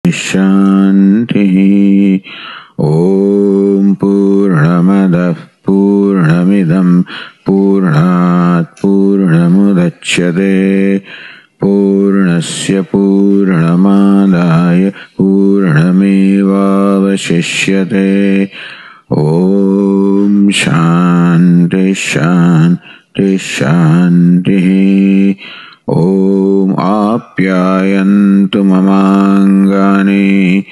Shanti. Om Purnamadah Purnamidam Purnat Purnamudachyate Purnasya Purnamadaya Purnamevavashishyate. Om Shanti Shanti Shanti. Om Apyayantu Mamangani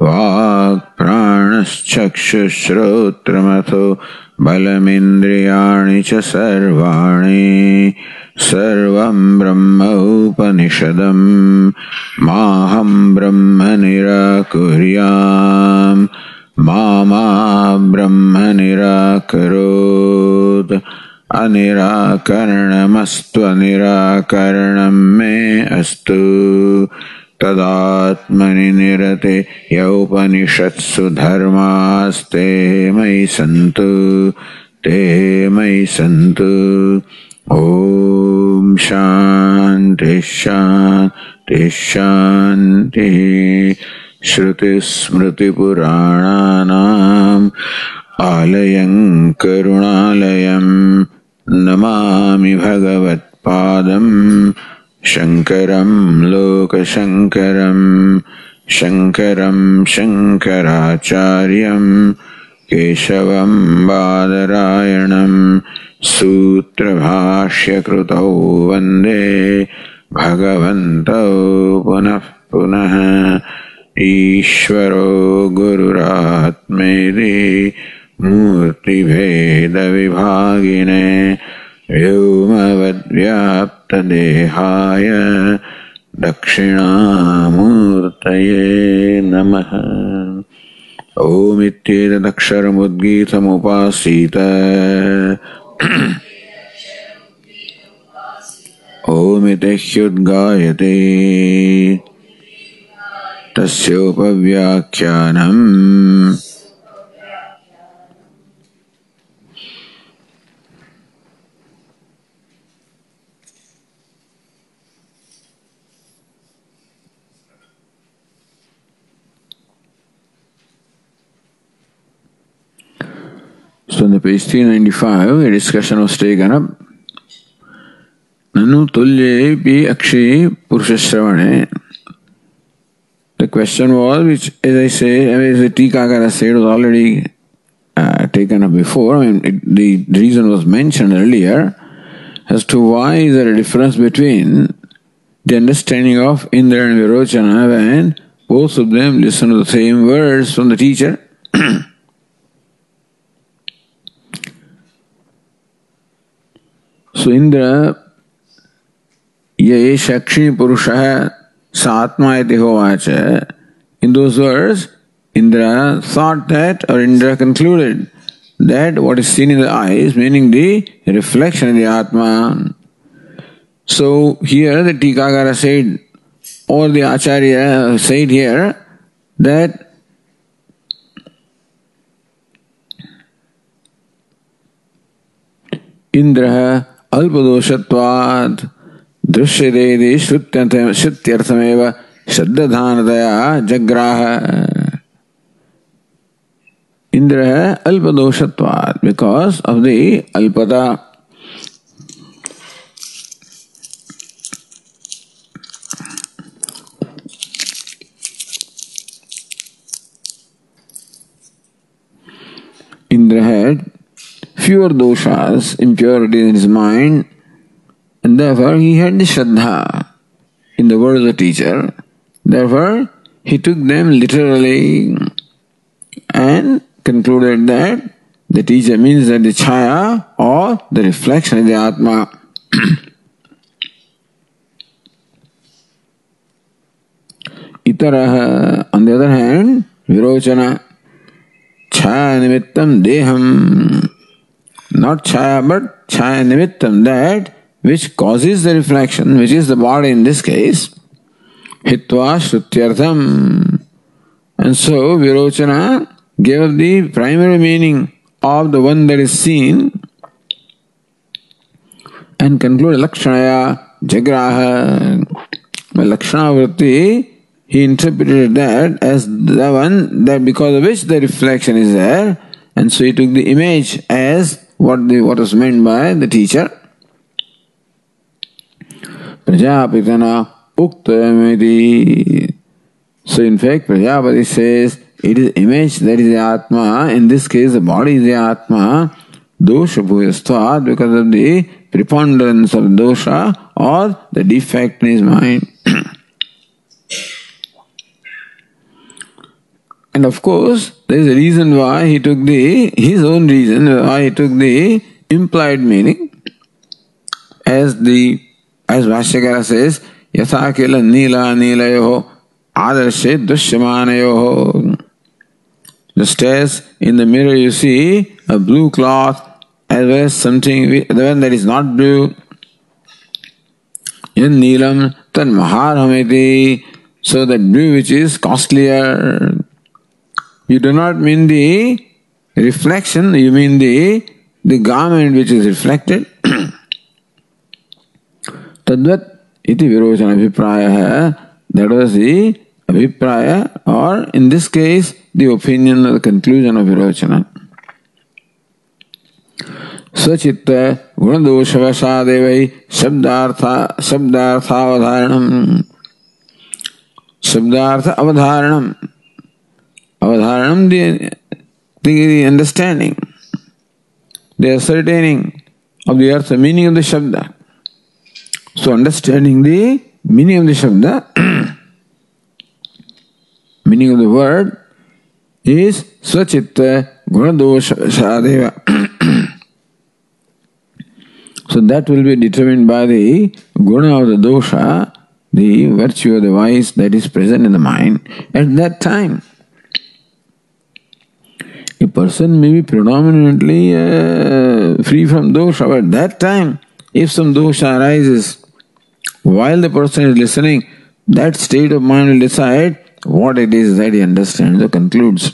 Vak Pranaschakshushrotramatho Balamindriyani Cha Sarvani Sarvam Brahma Upanishadam Maham Brahma Nirakuryam Mama Brahma Nirakarod Anirakaranamastu anirakaranam me astu tadatmani nirate yaupanishatsu dharmaste mai santu te mai santu. Om Shanti Shanti Shanti. Shruti Smriti Purananam Alayam Karunalayam Namami Bhagavat Padam Shankaram Lokashankaram Shankaram Shankaracharyam Keshavam Badarayanam Sutra Bhashya Krutau Vande Bhagavantau Punah Punah. Ishvaro Gururatmedi Murti Veda Vibhagine Vyomavad Vyapta Dehaya Dakshinamurtaye Namaha. Om Ityeda Daksharamudgitam Upasita Om Itehyudgayate Tasyopavyakhyanam. So on the page 395, a discussion was taken up. Nanu tulye pi akshi purushashravane. The question was, which as I say, as the Tikakara said, was already taken up before. I mean, the reason was mentioned earlier as to why is there a difference between the understanding of Indra and Virochana when both of them listen to the same words from the teacher. So Indra, ye shakshi purusha Satma iti hovacha. In those words, Indra thought that, or Indra concluded that what is seen in the eyes, meaning the reflection of the Atma. So here the Tikakara said, or the Acharya said here, that Indra alpadoshatvad Drishyadedi Shrutyarthameva Shaddadhanadaya Jagraha. Indra alpadoshatvad, because of the alpada. Indra had fewer doshas, impurities in his mind, and therefore he had the Shraddha in the word of the teacher. Therefore he took them literally and concluded that the teacher means that the Chaya or the reflection of the Atma. Itaraha, on the other hand, Virochana, Chaya Nimittam Deham. Not Chaya but Chaya Nimittam, that which causes the reflection, which is the body in this case, Hitva Shrutyartham. And so Virochana gave the primary meaning of the one that is seen and concluded Lakshanaya Jagraha. By Lakshana Vritti, he interpreted that as the one that because of which the reflection is there, and so he took the image as what was meant by the teacher. Prajapitana Uktayamiti. So in fact, Prajapati says it is image that is the Atma. In this case, the body is the Atma. Dosha bhuyastvat, because of the preponderance of dosha or the defect in his mind. And of course, there is a reason why he took his own reason why he took the implied meaning. As Bhashyakara says, Yatha kila nila nilayoho adarshe dushyamanayoho. Just as in the mirror you see a blue cloth as well as something, the one that is not blue. In nilam tan maharhamiti. So that blue which is costlier. You do not mean the reflection, you mean the garment which is reflected. Tadvat iti virochana abhipraya. That was the abhipraya, or in this case, the opinion or the conclusion of virochana. Swachitta gunadoshavashadevai shabdartha avadharanam. Shabdartha avadharanam. Avadharanam, the understanding, the ascertaining of the earth, the meaning of the Shabda. So understanding the meaning of the Shabda, meaning of the word is Swachitta Gunadosha Shadeva. So that will be determined by the guna of the dosha, the virtue of the vice that is present in the mind at that time. A person may be predominantly free from dosha, but at that time, if some dosha arises, while the person is listening, that state of mind will decide what it is that he understands or concludes.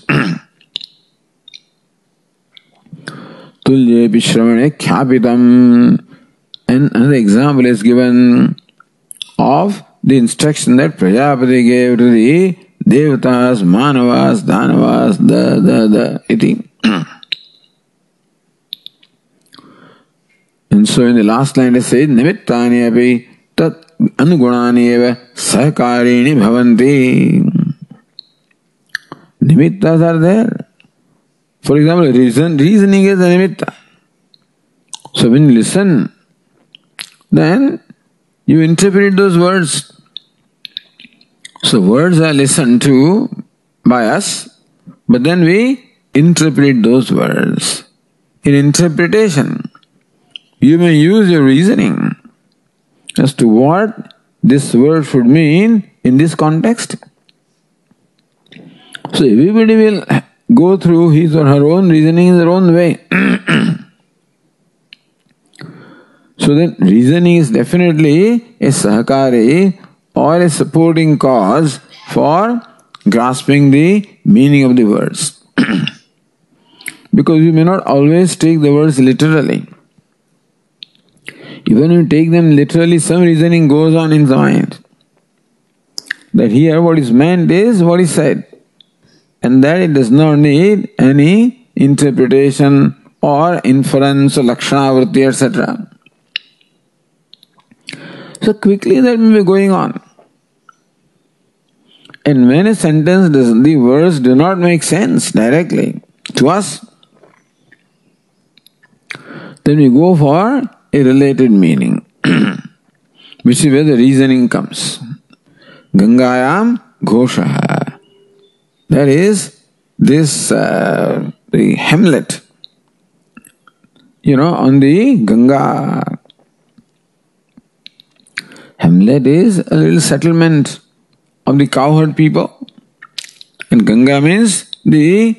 Tulye Pishramane Khyapitam. And another example is given of the instruction that Prajapati gave to the Devatas, Manavas, Danavas, the iti. And so in the last line it says, Nimittani api tat anugunani eva sahakarini bhavanti. Nimittas are there. For example, reasoning is a nimitta. So when you listen, then you interpret those words. So words are listened to by us, but then we interpret those words. In interpretation, you may use your reasoning as to what this word should mean in this context. So everybody will go through his or her own reasoning in their own way. So then reasoning is definitely a sahakari or a supporting cause for grasping the meaning of the words. Because you may not always take the words literally. Even when you take them literally, some reasoning goes on in the mind. That here what is meant is what is said. And that it does not need any interpretation or inference or lakshana vritti, etc. So quickly that may be going on. And when a sentence the words do not make sense directly to us, then we go for a related meaning, which is where the reasoning comes. Gangayam Ghoshaha. That is this the hamlet, on the Ganga. Hamlet is a little settlement of the cowherd people, and Ganga means the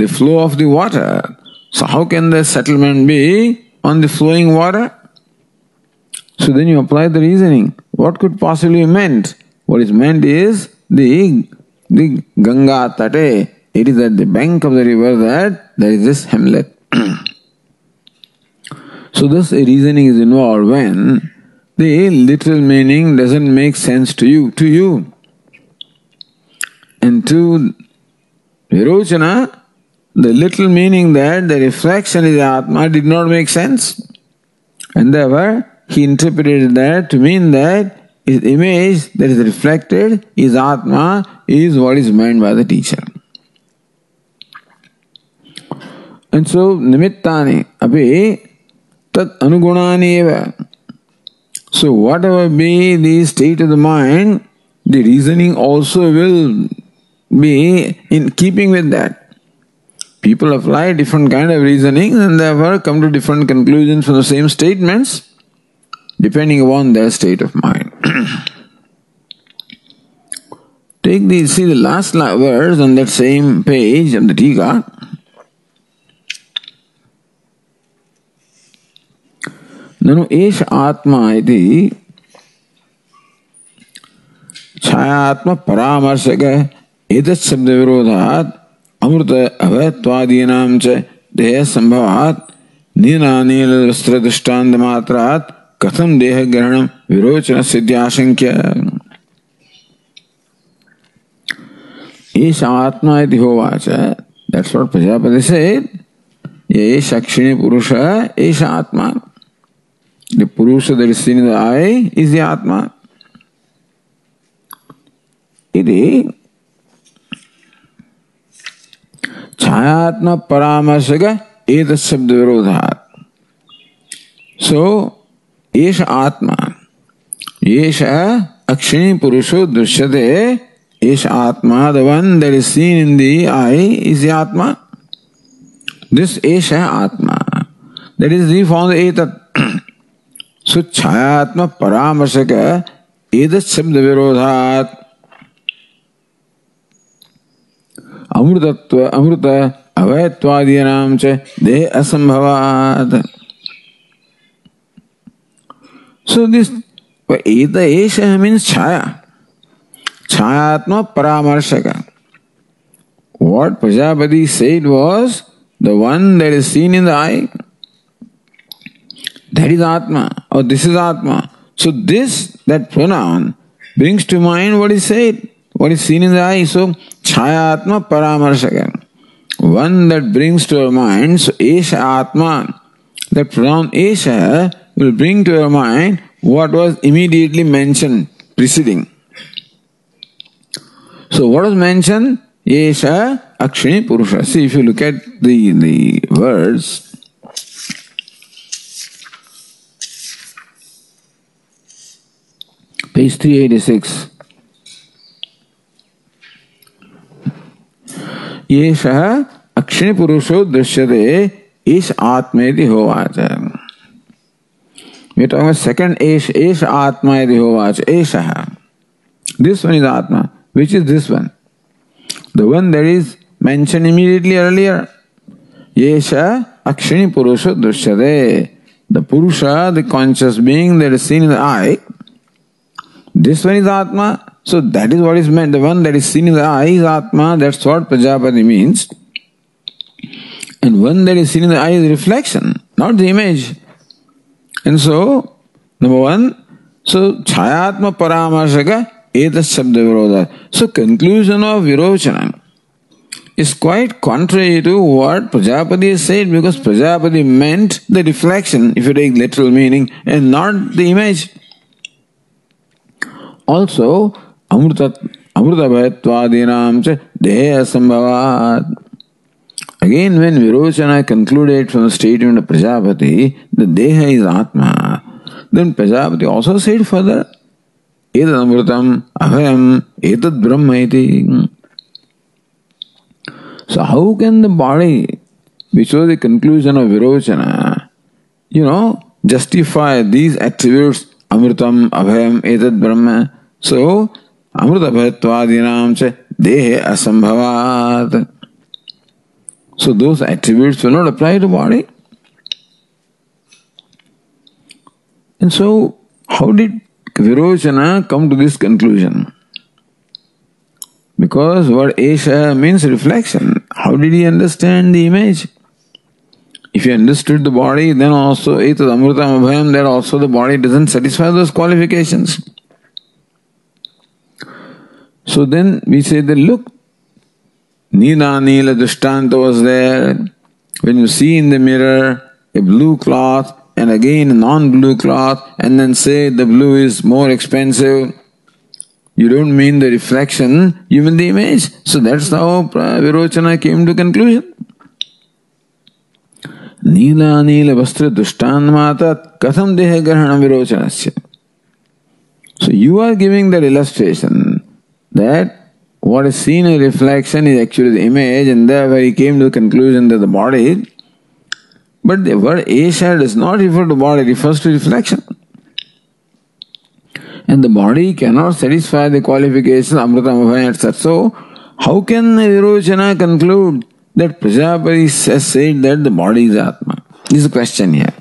flow of the water. So how can the settlement be on the flowing water? So then you apply the reasoning. What could possibly be meant? What is meant is the Ganga Tate. It is at the bank of the river that there is this hamlet. So thus a reasoning is involved when the literal meaning doesn't make sense to you. And to Virochana, the little meaning that the reflection is Atma did not make sense. And therefore, he interpreted that to mean that his image that is reflected is Atma, is what is meant by the teacher. And so, nimittani api tat anugunani eva. So, whatever be the state of the mind, the reasoning also will be in keeping with that. People apply different kind of reasoning and therefore come to different conclusions from the same statements depending upon their state of mind. See the last verse on that same page of the Tika. Nanu esha atma iti chayatma paramarshaka etat shabda virodhat amrita avayatvadinam cha deha sambhavat nina nila vastra drishtanda matrat katham deha grahanam virochana siddhyashankya. Esha atma iti hovacha. That's what Prajapati said. Ye shakshini purusha esha atma. The Purusha that is seen in the eye is the Atma. Iti Chayatma Paramarshaka Etat Shabda Virodhat. So, Esha Atma. Esha Akshini Purusho Drishyate. Esha Atma, the one that is seen in the eye, is the Atma. This Esha Atma. That is the form of the Etat. So, Chayatma Paramarshaka Edat Shabda Virodhat Amrita Avayatvadyanam cha Deha Asambhavat. So, this Eta Esha means Chaya. Chayatma Paramarshaka. What Prajapati said was the one that is seen in the eye. That is Atma, or this is Atma. So that pronoun brings to mind what is said, what is seen in the eye. So, Chayatma Paramarshaka. One that brings to our mind, so Esha Atma, that pronoun Esha will bring to our mind what was immediately mentioned, preceding. So, what was mentioned? Esha Akshini Purusha. See, if you look at the words, page 386. Yesha Akshini Purusho Drishyate Ish Atmeti Hovacha. We are talking about second Ish Atmeti Hovacha. Esha. This one is Atma. Which is this one? The one that is mentioned immediately earlier. Yesha Akshini Purusho Drishyate. The Purusha, the conscious being that is seen in the eye. This one is Atma. So that is what is meant. The one that is seen in the eye is Atma. That's what Prajapati means. And one that is seen in the eye is reflection, not the image. And so, number one, so Chayatma Paramarshaka Etas Shabda Virodha. So conclusion of Virochana is quite contrary to what Prajapati has said, because Prajapati meant the reflection, if you take literal meaning, and not the image. Also, Amrita Bhayatvadinam cha Deha Sambhavat. Again, when Virochana concluded from the statement of Prajapati, the Deha is Atma, then Prajapati also said further, Etad Amritam Abhayam Etad Brahma iti. So how can the body, which was the conclusion of Virochana, justify these attributes, Amritam Abhayam Etad Brahma? So, Amrita Bhayatvadinam cha Dehe Asambhavat. So those attributes will not apply to body. And so, how did Virochana come to this conclusion? Because what Esha means reflection. How did he understand the image? If he understood the body, then also Etad Amritam Abhayam, that also the body doesn't satisfy those qualifications. So then we say that look, Nila Nila Drishtanta was there. When you see in the mirror a blue cloth and again a non-blue cloth and then say the blue is more expensive, you don't mean the reflection, you mean the image. So that's how Virochana came to conclusion. Nila Nila Vastra Dushtan Mata Katham Deha Grahana Virochanasya. So you are giving that illustration that what is seen in reflection is actually the image, and therefore he came to the conclusion that the body. But the word Esha does not refer to body, it refers to reflection. And the body cannot satisfy the qualifications Amritam, Abhaya, etc. So, how can Virochana conclude that Prajapati has said that the body is Atma? This is the question here.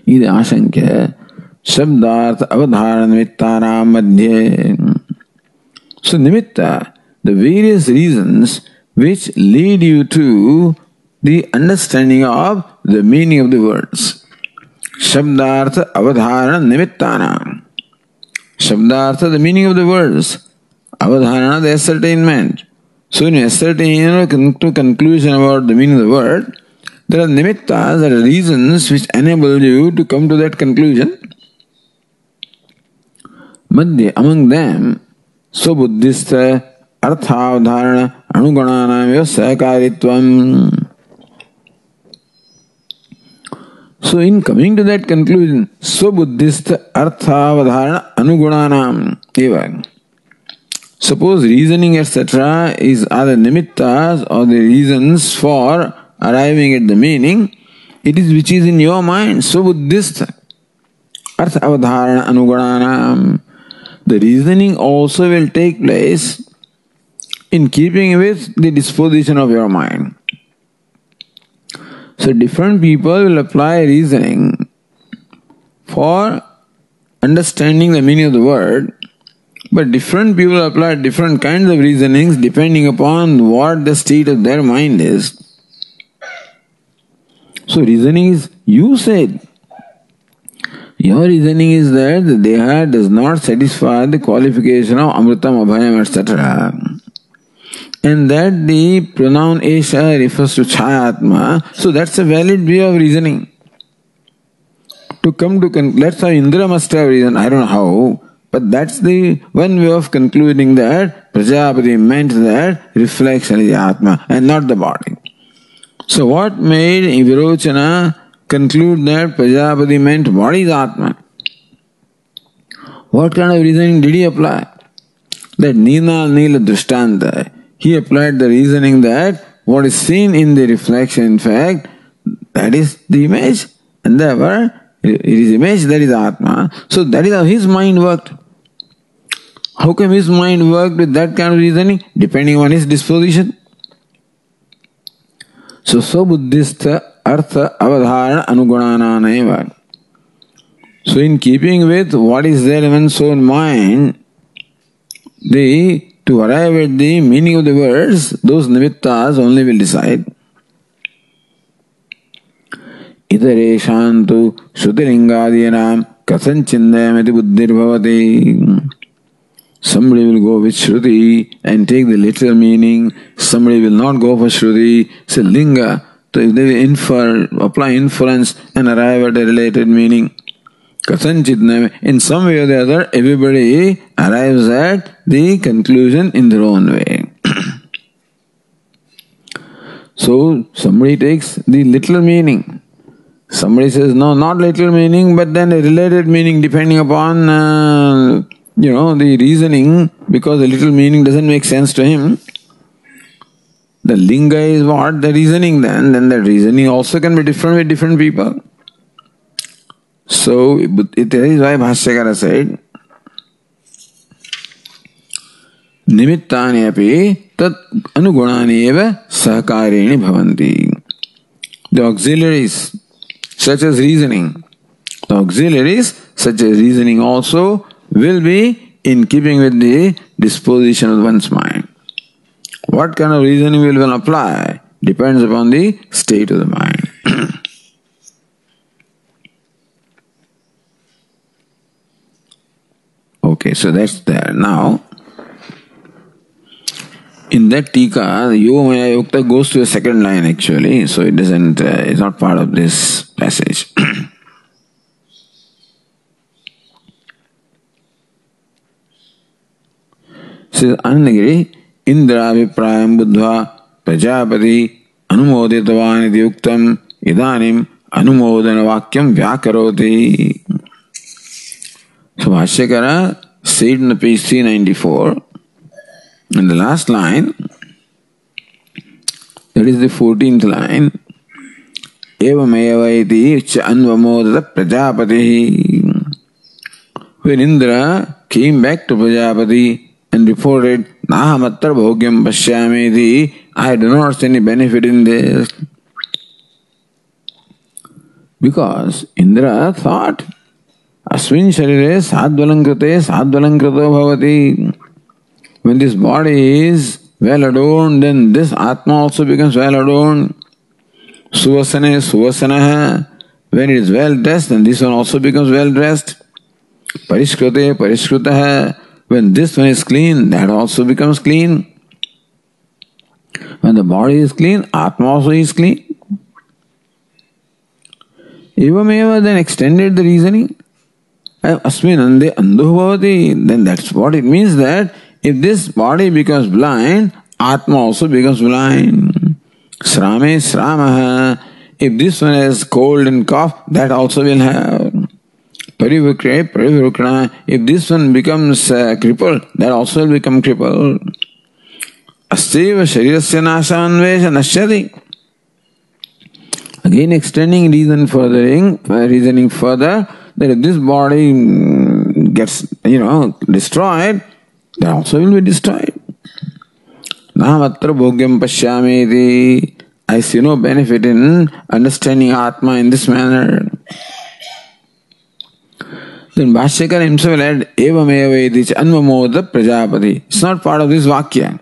This is Ashankya. Shabdartha avadhara nimittanam madhye. So nimitta, the various reasons which lead you to the understanding of the meaning of the words. Shabdartha avadhara nimittanam. Shabdartha, the meaning of the words. Avadharana, the ascertainment. So when you ascertain to conclusion about the meaning of the word, there are nimittas, there are reasons which enable you to come to that conclusion. Madhya, among them, Swabuddhista Arthavdharana Anugananam Sahakaritvam. So in coming to that conclusion, Swabuddhista Arthavdharana Anugananam eva. Suppose reasoning etc. are the nimittas or the reasons for arriving at the meaning, it is which is in your mind, Swabuddhista Arthavdharana Anugananam. The reasoning also will take place in keeping with the disposition of your mind. So different people will apply reasoning for understanding the meaning of the word, but different people apply different kinds of reasonings depending upon what the state of their mind is. So reasoning is, you said, your reasoning is that the Deha does not satisfy the qualification of Amritam, Abhayam, etc. And that the pronoun Esha refers to Chayatma. So that's a valid way of reasoning. To come to, that's how Indra must have reasoned, I don't know how, but that's the one way of concluding that Prajapati meant that reflection is Atma and not the body. So what made Virochana conclude that Prajapati meant body is Atma? What kind of reasoning did he apply? That Nila Nila Drishtanta. He applied the reasoning that what is seen in the reflection, in fact, that is the image, and therefore it is image, that is Atma. So that is how his mind worked. How come his mind worked with that kind of reasoning? Depending on his disposition. So Swabuddhista Artha Avadharana Anugunananeva. So in keeping with what is there in one's own mind, to arrive at the meaning of the words, those nimittas only will decide. Idareshantu Shrutilingadiyanam Kathanchindayamati Buddhir Bhavati. Somebody will go with Shruti and take the literal meaning. Somebody will not go for Shruti. Say Linga. So if they infer, apply inference and arrive at a related meaning. Kathanchidnam. In some way or the other, everybody arrives at the conclusion in their own way. So somebody takes the literal meaning. Somebody says, no, not literal meaning, but then a related meaning depending upon the reasoning, because the literal meaning doesn't make sense to him. The linga is what? The reasoning then the reasoning also can be different with different people. So, it is why Bhashyakara said, Nimittani api tat anugunani eva sahakarini bhavanti. The auxiliaries, such as reasoning, also will be in keeping with the disposition of one's mind. What kind of reasoning will one apply depends upon the state of the mind. Okay, so that's there. Now, in that tika, the Yogamaya Yukta goes to the second line actually, so it doesn't, it's not part of this passage. Says Anandagiri, Indra Viprayam Buddha Prajapati Anumoditavani Yuktam Idanim Anumodana Vakyam Vyakaroti. So Bhashyakara said in the page 394, in the last line, that is the 14th line, Evameva iti anvamodata Prajapati. When Indra came back to Prajapati and reported, Nahamatra bhogyam pashyameti, I do not see any benefit in this. Because Indra thought, Asmin sharire sadvalankrite sadvalankrito bhavati. When this body is well adorned, then this Atma also becomes well adorned. Suvasane suvasanaha. When it is well dressed, then this one also becomes well dressed. Parishkrute pariskrutaha. When this one is clean, that also becomes clean. When the body is clean, Atma also is clean. Evameva then extended the reasoning. Asmin ande andho bhavati. Then that's what it means, that if this body becomes blind, Atma also becomes blind. Srame sramaha. If this one has cold and cough, that also will have. Parivrukre parivrukna. If this one becomes crippled, that also will become crippled. Astiva sharirasya nasamanvesha nashyati. Again extending reasoning further, that if this body gets, destroyed, that also will be destroyed. Nahamatra bhogyam pashyameti. I see no benefit in understanding Atma in this manner. Then Bhashyakara himself will add, Evameva iti anvamoda Prajapati. It's not part of this Vakya.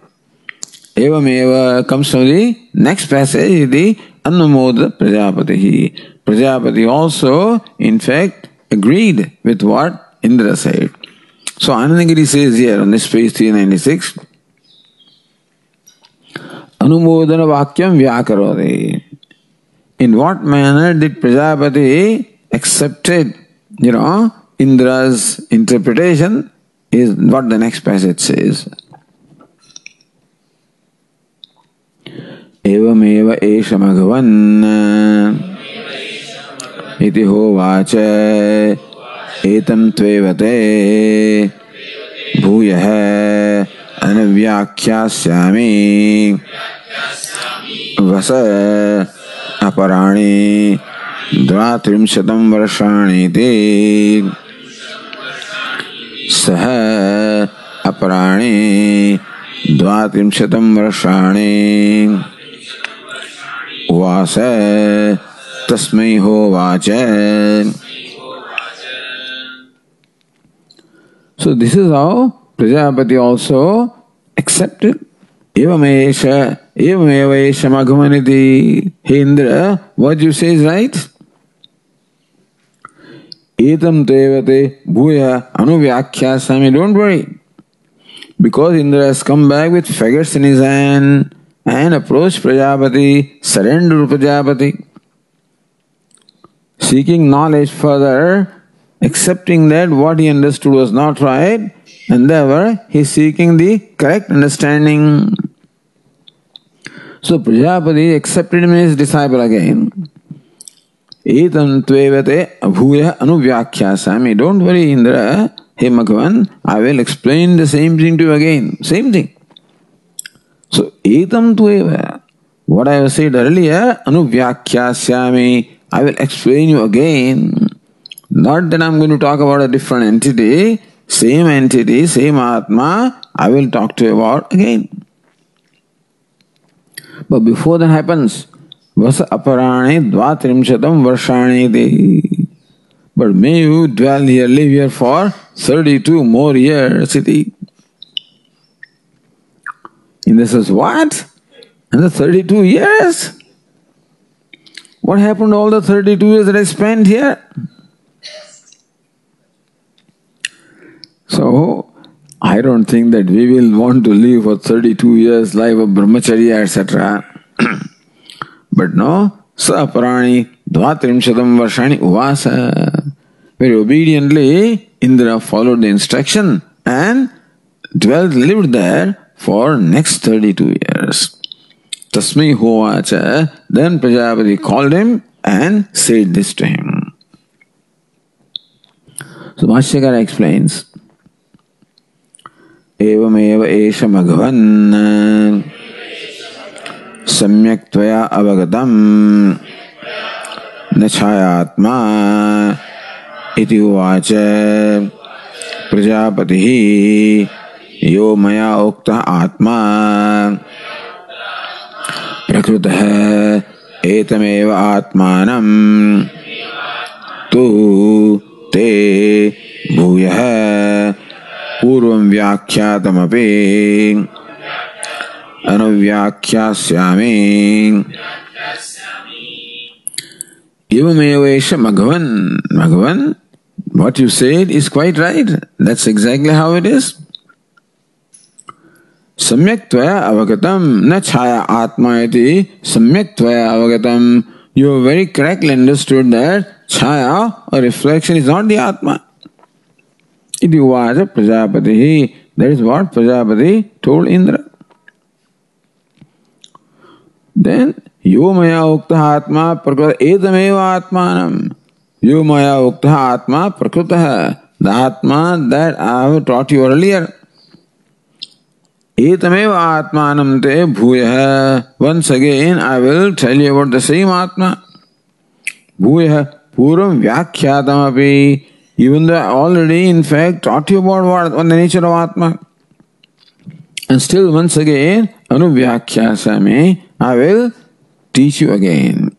Evameva comes from the next passage, the anvamoda Prajapati. Prajapati also, in fact, agreed with what Indra said. So Anandagiri says here on this page 396, Anumodana Vakyam Vyakaroti. In what manner did Prajapati accepted, Indra's interpretation is what the next passage says. Evameva esha Bhagavan iti hovacha etam tvevate bhuyah anavyakhyasyami vasa aparani dvatrimshatam varshani te saha aparani dvatrimshatam varshani vasa tasmai hovacha. So this is how Prajapati also accepted. Evameva esha Maghamaniti. Hey Indra, what you say is right. Etam tevate bhuya anuvyakhyasami. Don't worry. Because Indra has come back with faggots in his hand and approached Prajapati, surrendered to Prajapati, seeking knowledge further, accepting that what he understood was not right, and therefore he is seeking the correct understanding. So Prajapati accepted him as his disciple again. Etam tvevate bhuya anuvyakhyasami. Don't worry, Indra. Hey Bhagavan, I will explain the same thing to you again. Same thing. So etam tveva. What I have said earlier, anuvyakhyasami, I will explain you again. Not that I am going to talk about a different entity, same Atma, I will talk to you about again. But before that happens, Vasa aparani dvatrimshatam varshani te. But may you dwell here, live here for 32 more years, Siti. And this is what? And the 32 years? What happened to all the 32 years that I spent here? So I don't think that we will want to live for 32 years life of brahmacharya, etc. But no, Saparani Dvatrimshadam Varshani Uvasa. Very obediently, Indra followed the instruction and lived there for next 32 years. Tasmai Hovacha. Then Prajapati called him and said this to him. So Bhashyakara explains, Evameva esha maghavan samyak tvaya avagatam nachayatma iti uvacha prajapatihi yo maya ukta atma prakrutah etameva atmanam tu te bhuyah पूर्वं व्याख्यातमपि अनुव्याख्यास्यामि एवमेव एष Maghavan, what you said is quite right. That's exactly how it is. Samyak tvaya avagatam na chaya atma iti samyak tvaya avagatam. You have very correctly understood that chaya or reflection is not the atma. Iti uvacha Prajapatihi. That is what Prajapati told Indra. Then, yo maya ukta atma prakrita etameva atmanam. Yo maya ukta atma prakrita. The atma that I have taught you earlier. Etameva atmanam te bhuyah. Once again, I will tell you about the same atma. Bhuyah puram vyakhyātam api. Even though I already, in fact, taught you about what the nature of Atma. And still, once again, anuvyakhyasami, I will teach you again.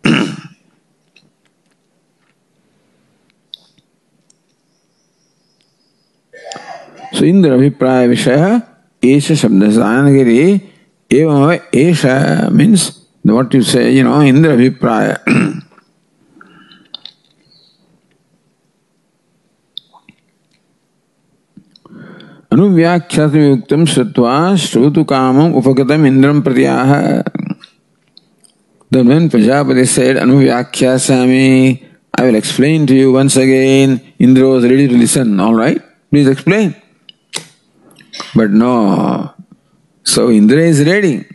So, Indra Abhipraya Vishaya, Esha Shabda Sanagiri, Evamava Esha means what you say, Indra Abhipraya. Anuvyakhyasam shrutva shrutu kamam upagatam indram pratyaha. Then when Prajapati said Anuvyakhyasami, I will explain to you once again, Indra was ready to listen. All right, please explain. But no. So Indra is ready.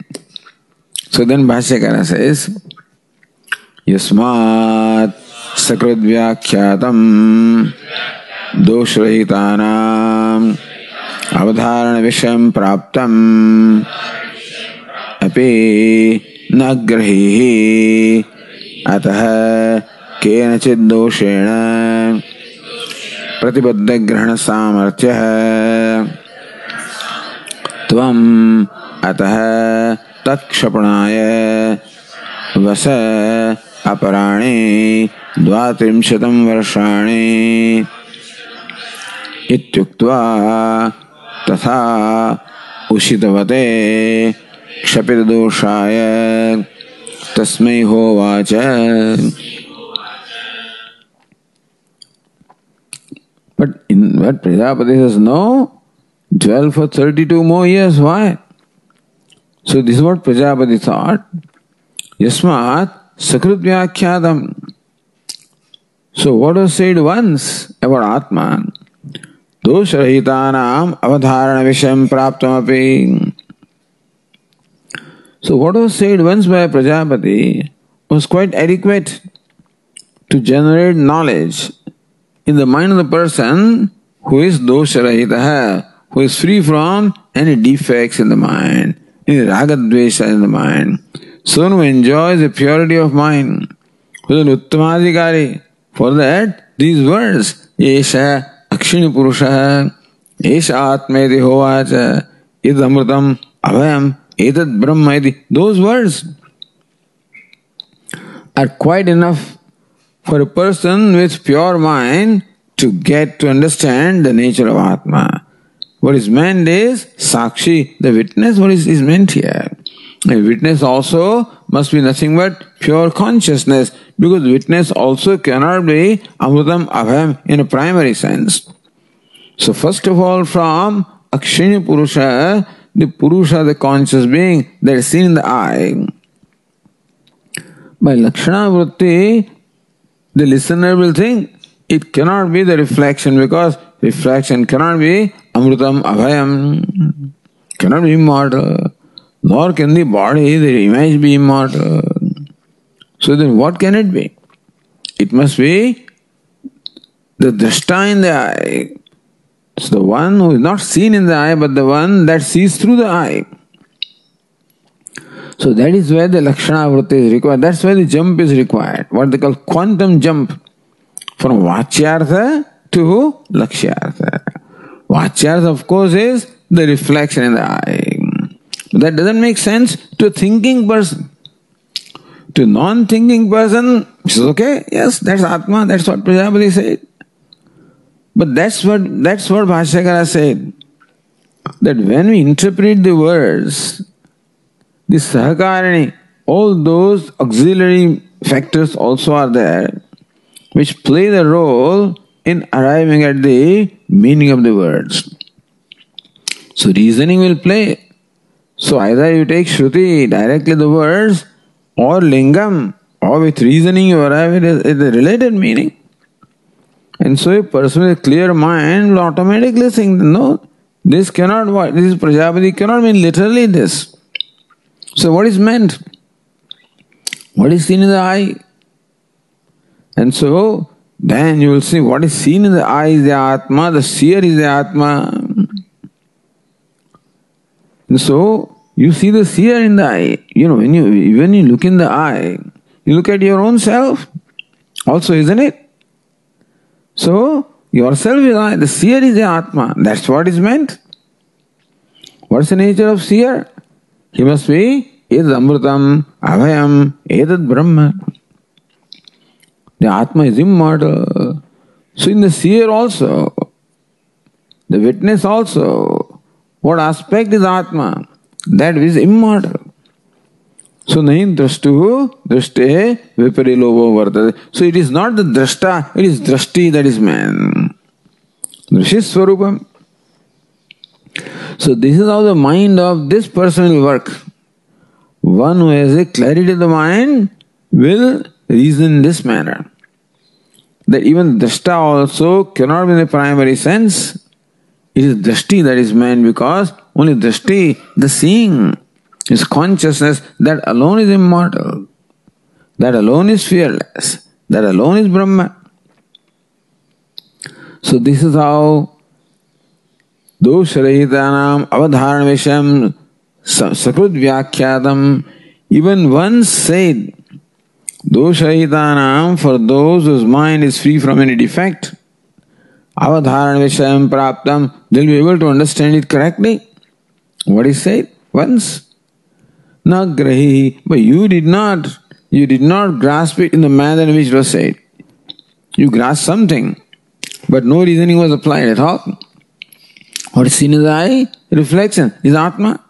So then Bhashyakara says, Yasmat sakrad vyakhyatam doshrahitanam avadharana visham praptam api nagrahihi atah kenachid doshena pratibadda grahana samarthyah tvam atah takshapanaya vasa aparani dvatrimshatam varshani ityuktva tatha ushitavate kshapitadoshaya tasmai hovacha. But Prajapati says, no, 12 for 32 more years, why? So this is what Prajapati thought. Yasmat sakrit vyakhyatam. So what was said once about Atman? Doshrahitanam avadharana visham praptamapi. So what was said once by Prajapati was quite adequate to generate knowledge in the mind of the person who is dosharahitaha, who is free from any defects in the mind, any ragadvesha in the mind. Someone who enjoys the purity of mind, who is an uttamadhikari. For that, these words, Esha Akshini Purusha, Esha Atmeti Hovacha, Id Amritam Abhayam, Etad Brahmaiti, those words are quite enough for a person with pure mind to get to understand the nature of Atma. What is meant is Sakshi, the witness. What is meant here? A witness also must be nothing but pure consciousness, because witness also cannot be Amritam Abhayam in a primary sense. So first of all, from Akshini Purusha, the Purusha, the conscious being that is seen in the eye. By Lakshana Vritti, the listener will think it cannot be the reflection because reflection cannot be Amrutam Abhayam, cannot be immortal, nor can the body, the image be immortal. So then what can it be? It must be the drashta in the eye. It's the one who is not seen in the eye, but the one that sees through the eye. So that is where the Lakshana Vritti is required. That's where the jump is required. What they call quantum jump. From Vachyartha to Lakshyartha. Vachyartha, of course, is the reflection in the eye. But that doesn't make sense to a thinking person. To a non-thinking person, he says, okay, yes, that's Atma, that's what Prajapati said. But that's what Bhashyakara said. That when we interpret the words, the Sahakarani, all those auxiliary factors also are there, which play the role in arriving at the meaning of the words. So reasoning will play. So either you take Shruti, directly the words, or Lingam, or with reasoning you arrive at the related meaning. And so a person with a clear mind will automatically think, no, this Prajapati cannot mean literally this. So what is meant? What is seen in the eye? And so then you will see what is seen in the eye is the Atma, the seer is the Atma. And so you see the seer in the eye. When you look in the eye, you look at your own self also, isn't it? So yourself is eye, the seer is the Atma. That's what is meant. What's the nature of seer? He must be Edad Amrutam, Abhayam, Edad Brahma. The Atma is immortal. So in the seer also, the witness also, what aspect is Atma? That is immortal. So nahin drashtu drashte viparilovo vartate. So it is not the drashta, it is drashti that is man. Drashtisvarupam. So this is how the mind of this person will work. One who has a clarity of the mind will reason in this manner. That even drashta also cannot be in the primary sense. It is drashti that is man because only drashti, the seeing, is consciousness, that alone is immortal. That alone is fearless. That alone is Brahma. So this is how Dosharahitanam avadharana visham sakrut vyakhyatam, even once said, Dosharahitanam, for those whose mind is free from any defect, avadharana visham praptam, they'll be able to understand it correctly. What is said? Once. Nagrahi, but you did not grasp it in the manner in which it was said. You grasped something, but no reasoning was applied at all. What is seen in the eye? Reflection is Atma.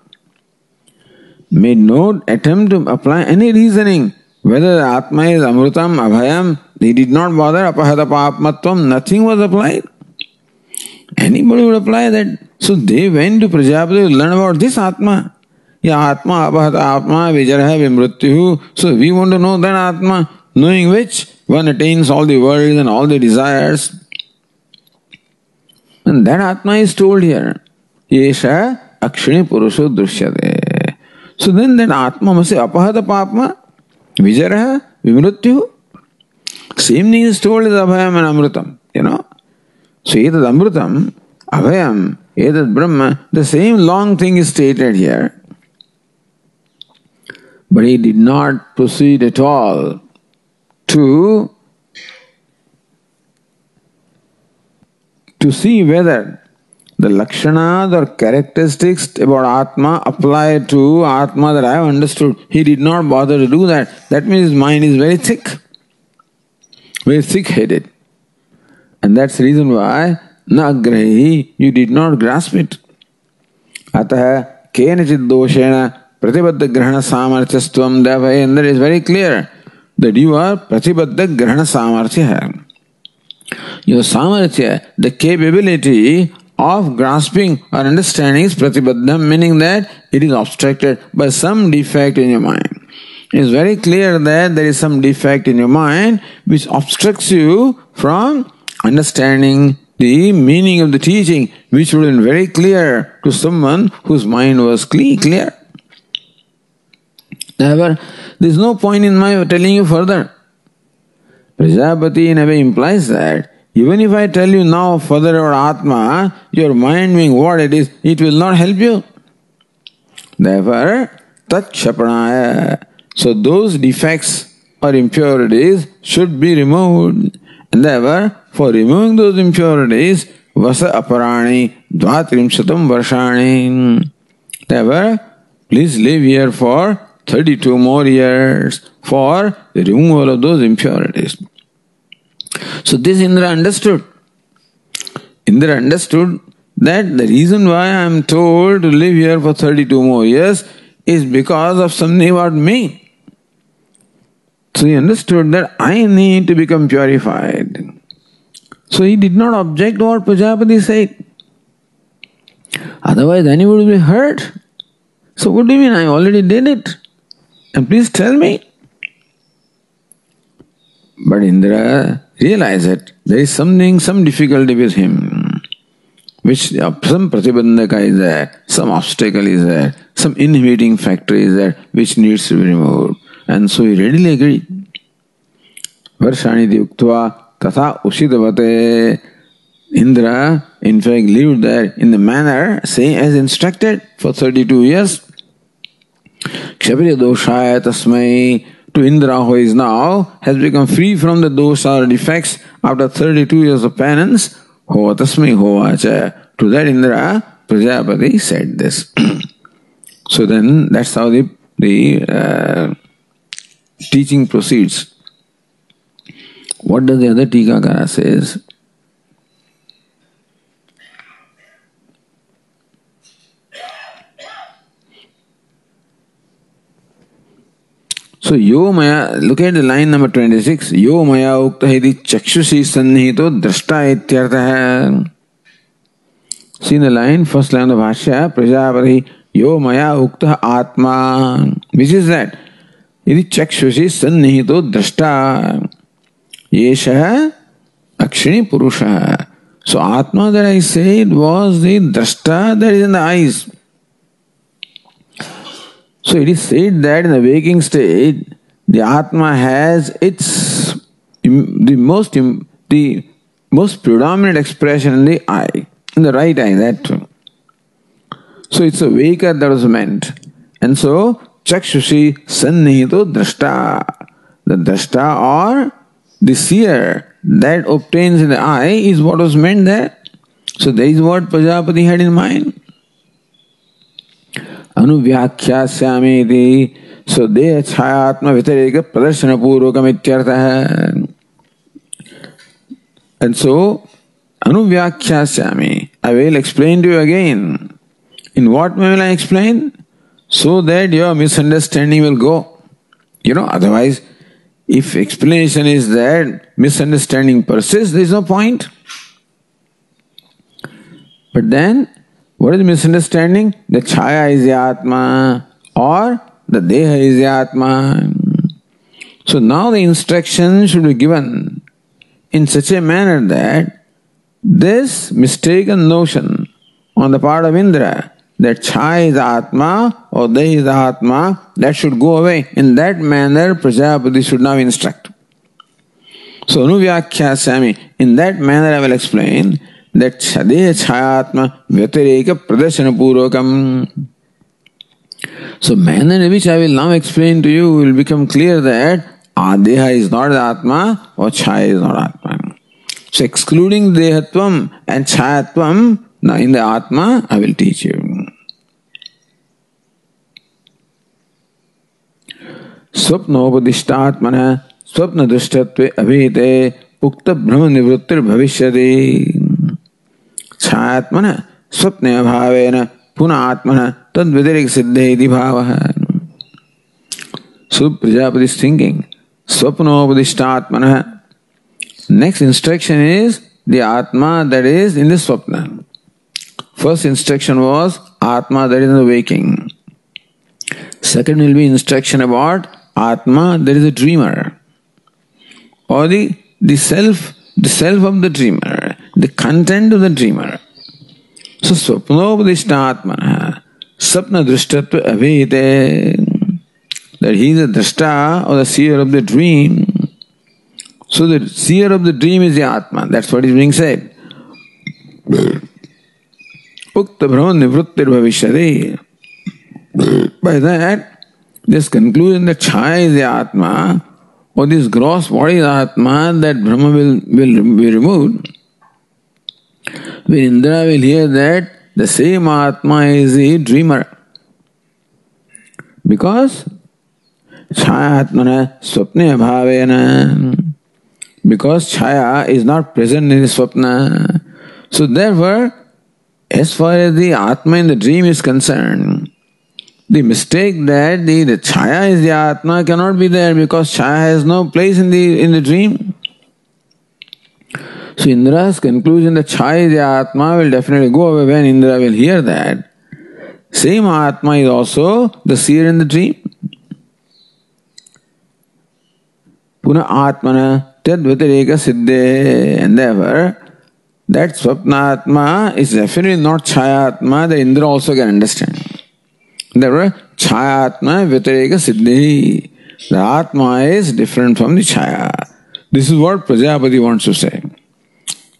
Made no attempt to apply any reasoning. Whether the Atma is Amrutam, Abhayam, they did not bother. Apahata Papmatvam, nothing was applied. Anybody would apply that. So they went to Prajapati to learn about this Atma. Ya Atma, Apahata Atma, Vijaraha, Vimrutyuhu. So we want to know that Atma, knowing which one attains all the worlds and all the desires. And that Atma is told here. Yesha Akshini Purusho Drushyate. So then that Atma must say Apahata Papma, Vijaraha, Vimrutyuhu. Same thing is told as Abhayam and Amrutam. So Edad Amrutam, Abhayam, Edad Brahma, the same long thing is stated here. But he did not proceed at all to see whether the lakshanas or characteristics about Atma apply to Atma that I have understood. He did not bother to do that. That means his mind is very thick-headed. And that's the reason why na agrahi, you did not grasp it. Ataha kenachid doshena pratibadda grahana samarthastvam, therefore, and that is very clear that you are pratibadda grahana samarthya. Your samarthya, the capability of grasping or understanding is pratibaddham, meaning that it is obstructed by some defect in your mind. It is very clear that there is some defect in your mind which obstructs you from understanding the meaning of the teaching, which would have been very clear to someone whose mind was clear. However, there is no point in my telling you further. Prajapati in a way implies that even if I tell you now further about Atma, your mind being what it is, it will not help you. Therefore, tat kshapanaya. So those defects or impurities should be removed. And therefore, for removing those impurities, vasa aparani dvatrimshatam varshani. Therefore, please live here for 32 more years for the removal of those impurities. So this Indra understood. Indra understood that the reason why I am told to live here for 32 more years is because of something about me. So he understood that I need to become purified. So he did not object to what Prajapati said. Otherwise, then he would be hurt. So what do you mean? I already did it. And please tell me. But Indra realized that there is some difficulty with him, which some pratibandhaka is there, some obstacle is there, some inhibiting factor is there, which needs to be removed. And so he readily agreed. Varshani uktva tatha ushidavate. Indra, in fact, lived there in the manner same as instructed for 32 years. Kshapriya doshaya tasmai. To Indra, who is now, has become free from the dosha or defects after 32 years of penance. Hova tasmai hovacha. To that Indra, Prajapati said this. So then, that's how the teaching proceeds. What does the other Tikakara says? So, yo maya, look at the line number 26. Yo maya ukta hidi chakshushi sannihito drashta ityartha. See the line, first line of Bhashya, Prajapati, yo maya ukta atma. Which is that? Hidi chakshushi sannihito drashta. Yesha akshini purusha. So, atma that I said was the drashta that is in the eyes. So it is said that in the waking state, the Atma has the most predominant expression in the eye, in the right eye, that too. So it's a waker that was meant. And so, chakshushi sannihito drashta. The drashta or the seer that obtains in the eye is what was meant there. So that is what Prajapati had in mind. Anuvyakhyāsyāmeti. So deha chhayātma vitareka pradarshana purvakam ityartha. And so, anuvyakhyāsyāmi. I will explain to you again. In what way will I explain? So that your misunderstanding will go. Otherwise, if explanation is that misunderstanding persists, there is no point. But then, what is misunderstanding? The chaya is the Atma or the Deha is the Atma. So now the instruction should be given in such a manner that this mistaken notion on the part of Indra that chaya is Atma or Deha is Atma, that should go away. In that manner, Prajapati should now instruct. So, Anuvyakhyāsyāmi, in that manner I will explain that Deha Chhayatma Vyatireka Pradarshana Purvakam. So, manner in which I will now explain to you will become clear that Deha is not the Atma or Chhaya is not Atma. So, excluding Dehatvam and Chhayatvam, now in the Atma I will teach you. Swapnopadishtatmana Swapna Dushtatve Abhite Ukta Brahma Nivrittir Bhavishyati. Chhayatmana Swapne Bhavena Puna Atmana Tad Vidirik Siddheti Bhavaha. So Prajapati is thinking, Swapnopadishtatmana. Next instruction is the Atma that is in the Swapna. First instruction was Atma, that is the waking. Second will be instruction about Atma, that is a dreamer. Or the self of the dreamer, the content of the dreamer. So Swapnopadishta Atmana, Sapna Drishtatva Avete, that he is the drashta or the seer of the dream. So the seer of the dream is the Atma. That's what is being said. Ukta Brahma Nivrittir Bhavishyate. By that, this conclusion that Chaya is the Atma, or this gross body is Atma, that Brahma will be removed. When Indra will hear that the same Atma is the dreamer. Because Chaya Atmana Swapne Abhavena. Because Chaya is not present in the Swapna. So therefore, as far as the Atma in the dream is concerned, the mistake that the Chaya is the Atma cannot be there, because Chaya has no place in the dream. So Indra's conclusion that Chaya is the Atma will definitely go away when Indra will hear that. Same Atma is also the seer in the dream. Puna Atmana Tadvatareka Siddhe. And therefore, that Swapna Atma is definitely not Chaya Atma, that Indra also can understand. Therefore, Chaya Atma Vitareka Siddhi. The Atma is different from the Chaya. This is what Prajapati wants to say.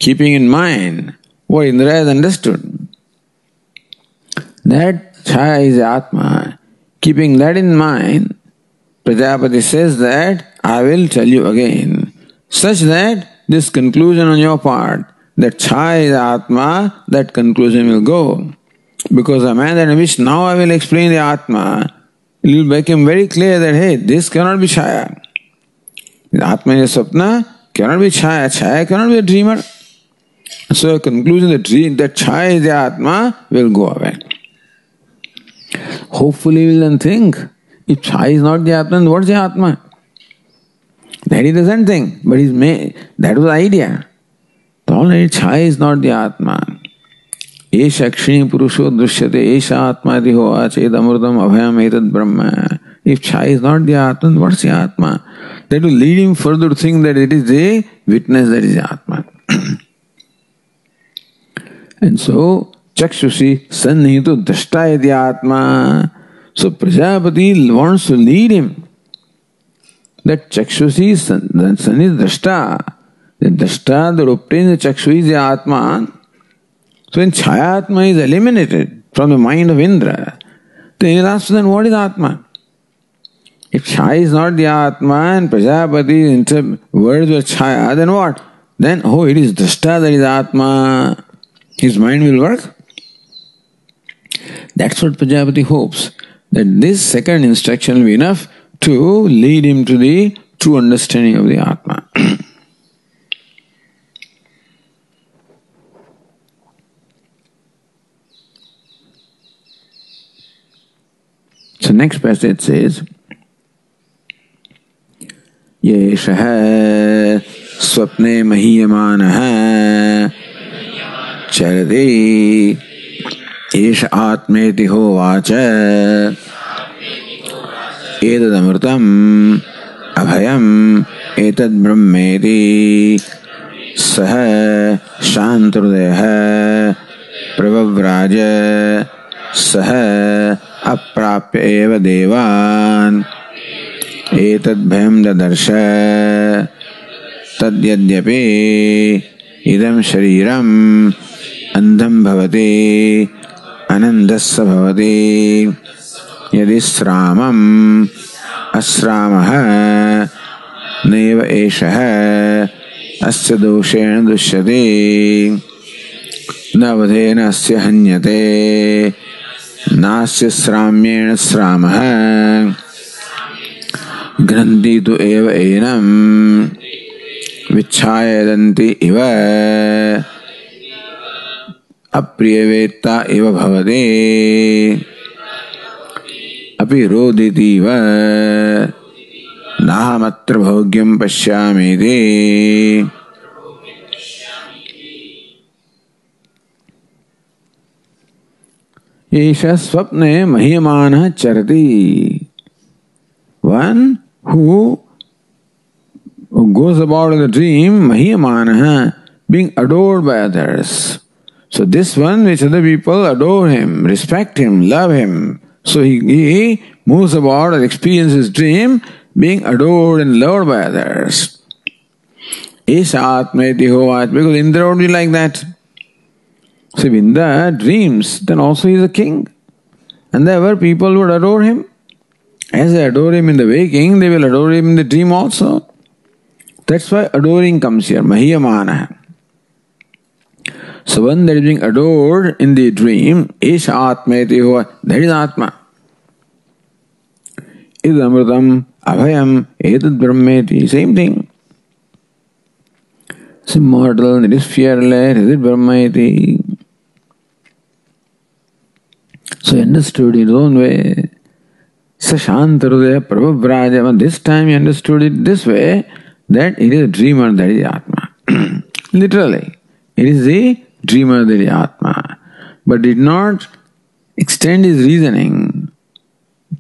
Keeping in mind what Indra has understood, that Chaya is Atma. Keeping that in mind, Prajapati says that I will tell you again, such that this conclusion on your part, that Chaya is Atma, that conclusion will go. Because a man that which now I will explain the Atma, it will become very clear that, hey, this cannot be Chaya. The Atma is Swapna, cannot be Chaya. Chaya cannot be a dreamer. So a conclusion that Chaya is the Atma will go away. Hopefully we will then think, if Chaya is not the Atma, then what is the Atma? That he doesn't think, but that was the idea. So already Chaya is not the Atma. Esha Akshini Purusho Drishyate Esha Atma Diho Ached Amrutam Abhayam Etad Brahma. If Chaya is not the Atma, then what's the Atma? That will lead him further to think that it is the witness that is the Atma. And so, Chakshushi Sannihito Drashta Iti Atma. So Prajapati wants to lead him. That Chakshushi Sannihito Drashta. The Drashta that obtains the Chakshu is the Atma. So when Chaya Atma is eliminated from the mind of Indra, then he asks, then what is Atma? If Chaya is not the Atma and Prajapati's words were Chaya, then what? Then, it is Drashta that is Atma. His mind will work. That's what Prajapati hopes, that this second instruction will be enough to lead him to the true understanding of the Atma. So next passage says, Yeshaha swapne mahiyamanaha charati esha atmeti hovacha etadamrutam abhayam etad brahmeti saha shantrudeha pravavraja saha अप्राप्य एव देवान् एतद्भयं ददर्श तद्यद्यपि इदं शरीरम् अन्धं भवति अनन्दस्य भवति यदि श्रामम् अश्रामः नैव एषः अस्य दोषेण दृश्यते न वधेन अस्य हन्यते नास्य श्राम्येण श्रामः ग्रन्थि तु एव एनं विच्छायदन्ति इव अप्रियवेत्ता इव भवति अपि रोदितीव नाहमत्र भोग्यं पश्यामीति. Esha swapne mahiyamana charati. One who goes about in the dream, mahiyamana, being adored by others. So this one which other people adore him, respect him, love him. So he moves about and experiences dream being adored and loved by others. Esha atmeti hovat, because Indra would be like that. So if Indra dreams, then also he is a king. And there were people who would adore him. As they adore him in the waking, they will adore him in the dream also. That's why adoring comes here, mahiyamana. So one that is being adored in the dream, Esha atmeti hovat, that is Atma. Idamrutam, abhayam, etad brahmeti, same thing. It's immortal, it is fearless, it is brahmeti. So he understood in his own way. Sashantarudaya prabhavrajama. This time he understood it this way, that it is a dreamer, that is Atma. Literally, it is the dreamer, that is Atma. But did not extend his reasoning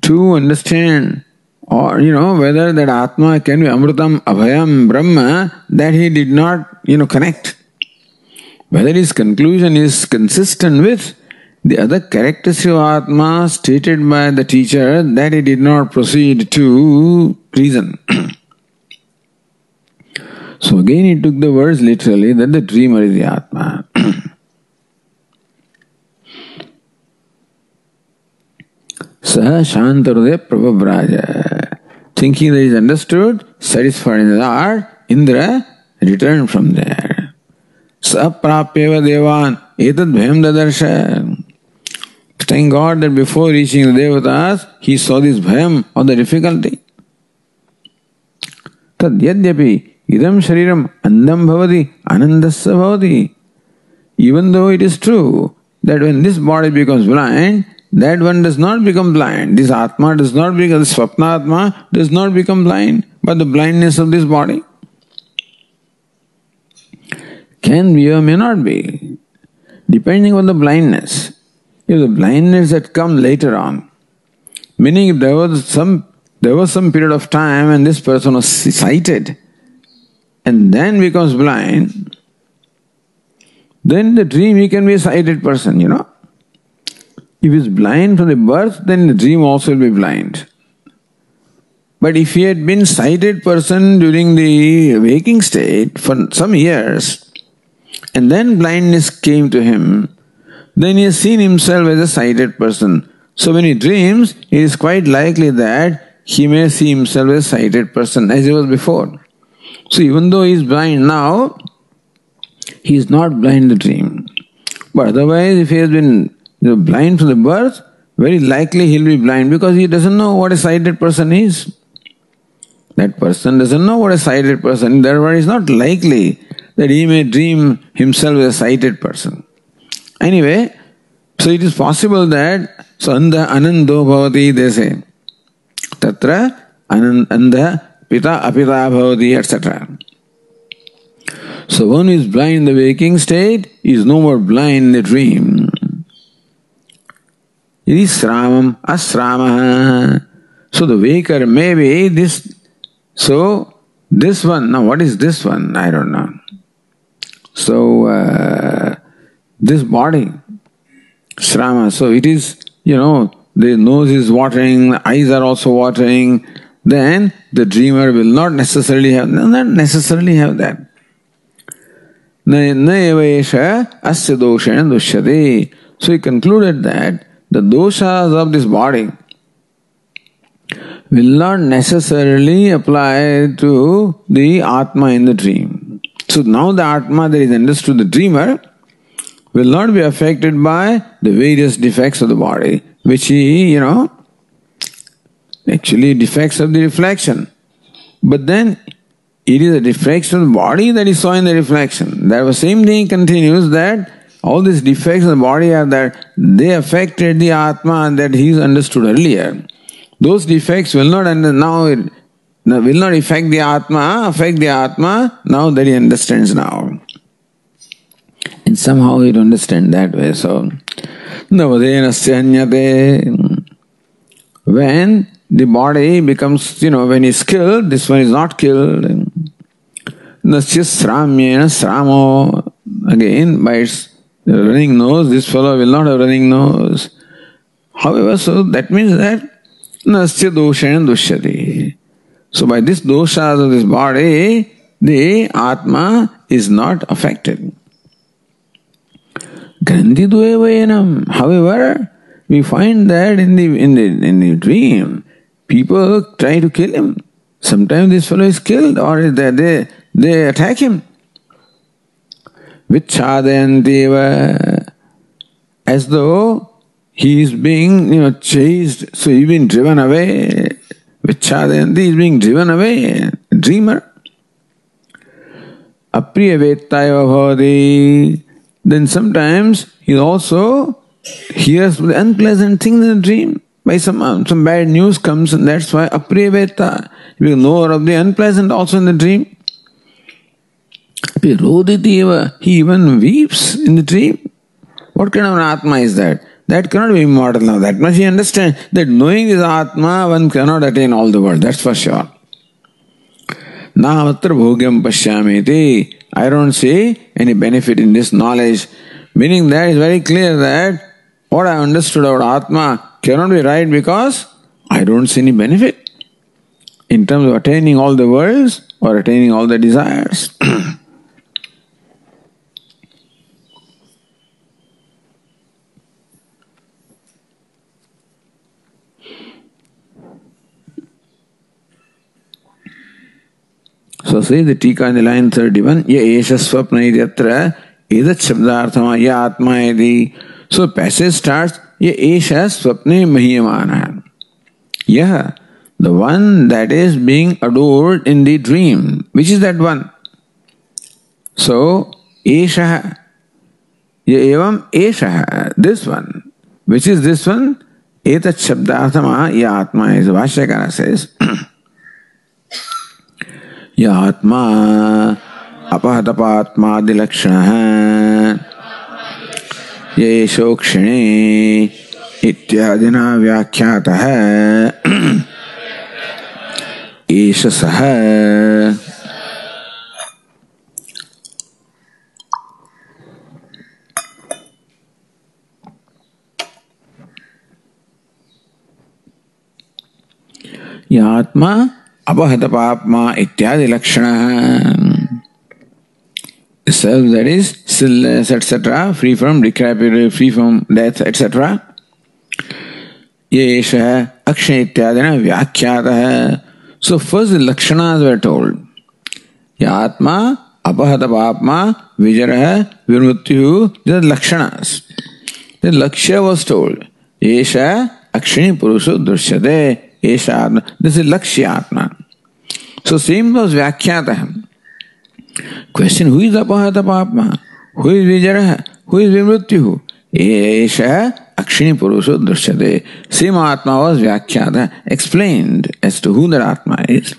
to understand, or whether that Atma can be Amrutam, Abhayam, Brahma, that he did not connect. Whether his conclusion is consistent with the other characteristics of Atma stated by the teacher, that he did not proceed to reason. So again he took the words literally, that the dreamer is the Atma. Saha Shantarudaya Prabhavraja. Thinking that he is understood, satisfied in the heart, Indra returned from there. Saprapyeva devan etad bhayam dadarsha. Thank God that before reaching the devatas, he saw this bhayam or the difficulty. Tad yadyapi idam shariram andam bhavati anandasya bhavati. Even though it is true that when this body becomes blind, that one does not become blind. This Atma does not become, this Swapna Atma does not become blind, but the blindness of this body can be or may not be, depending on the blindness. If the blindness had come later on, meaning if there was some period of time when this person was sighted and then becomes blind, then in the dream he can be a sighted person, If he is blind from the birth, then in the dream also will be blind. But if he had been sighted person during the waking state for some years, and then blindness came to him, then he has seen himself as a sighted person. So when he dreams, it is quite likely that he may see himself as a sighted person as he was before. So even though he is blind now, he is not blind in the dream. But otherwise, if he has been blind from the birth, very likely he will be blind because he doesn't know what a sighted person is. That person doesn't know what a sighted person is. Therefore, it is not likely that he may dream himself as a sighted person. Anyway, so it is possible that, so andha anando bhavati, they say, tatra andha pita apita bhavati, etc. So one who is blind in the waking state is no more blind in the dream. It is sramam, asramaha. So the waker may be this, so this one, now what is this one? I don't know. So, this body, srama, so it is, the nose is watering, the eyes are also watering, then the dreamer will not necessarily have that. Na evesha asya doshena dushyate. So he concluded that the doshas of this body will not necessarily apply to the Atma in the dream. So now the Atma that is understood, the dreamer, will not be affected by the various defects of the body, which he, actually defects of the reflection. But then it is the defects of the body that he saw in the reflection. That was same thing continues, that all these defects of the body are that they affected the Atma that he understood earlier. Those defects will not affect the Atma now that he understands now. And somehow he understands that way. So Navadenasya hanyate. When the body becomes, when it's killed, this one is not killed. Nasya sramyena sramo. Again, by its running nose, this fellow will not have running nose. However, so that means that nasya doshena dushyati. So by this doshas of this body, the Atma is not affected. Grandhi duevayanam. However, we find that in the dream, people try to kill him. Sometimes this fellow is killed or they attack him. Vichadayantiva, as though he is being chased, so he is being driven away. Vichadayanti is being driven away. Dreamer. Apriyavettaya bhavati. Then sometimes he also hears the unpleasant things in the dream. By some bad news comes, and that's why apriyavetta. You will know of the unpleasant also in the dream. Roditieva. He even weeps in the dream. What kind of an Atma is that? That cannot be immortal now. That much he understands. That knowing this Atma, one cannot attain all the world. That's for sure. Nahatra bhogyam pashyamiti. I don't see any benefit in this knowledge. Meaning that it's very clear that what I understood about Atma cannot be right because I don't see any benefit in terms of attaining all the worlds or attaining all the desires. So say the Tika in the line 31, Ya esha swapna idyatra edat shabdarthama ya atma edi. So passage starts, Ya esha swapne mahiyamana. Yeah, the one that is being adored in the dream. Which is that one? So, esha, ya evam esha, this one. Which is this one? Etat shabdarthama ya atma edi. Bhashyakara says, Ya atma apahatapaatmadilakshana ye shokshane ityadina vyakhyatah eshasaha. Ya atma apahata papma ityadi lakshana. Self that is sinless, etc., free from decrepitude, free from death, etc. Yesha akshay ityadina vyakhyatah. So first the lakshanas were told. Yatma apahata papma vijaraha virmutyu. These are lakshanas. The lakshya was told. Yesha akshini purusho drishyate. This is Lakshyatma. So same was Vyakhyatah. Question, who is Apahata Papma? Who is Vijaraha? Who is Vimrutyuhu? Esha Akshini Purusho Drishyate. Same Atma was Vyakhyatah, explained as to who that Atma is.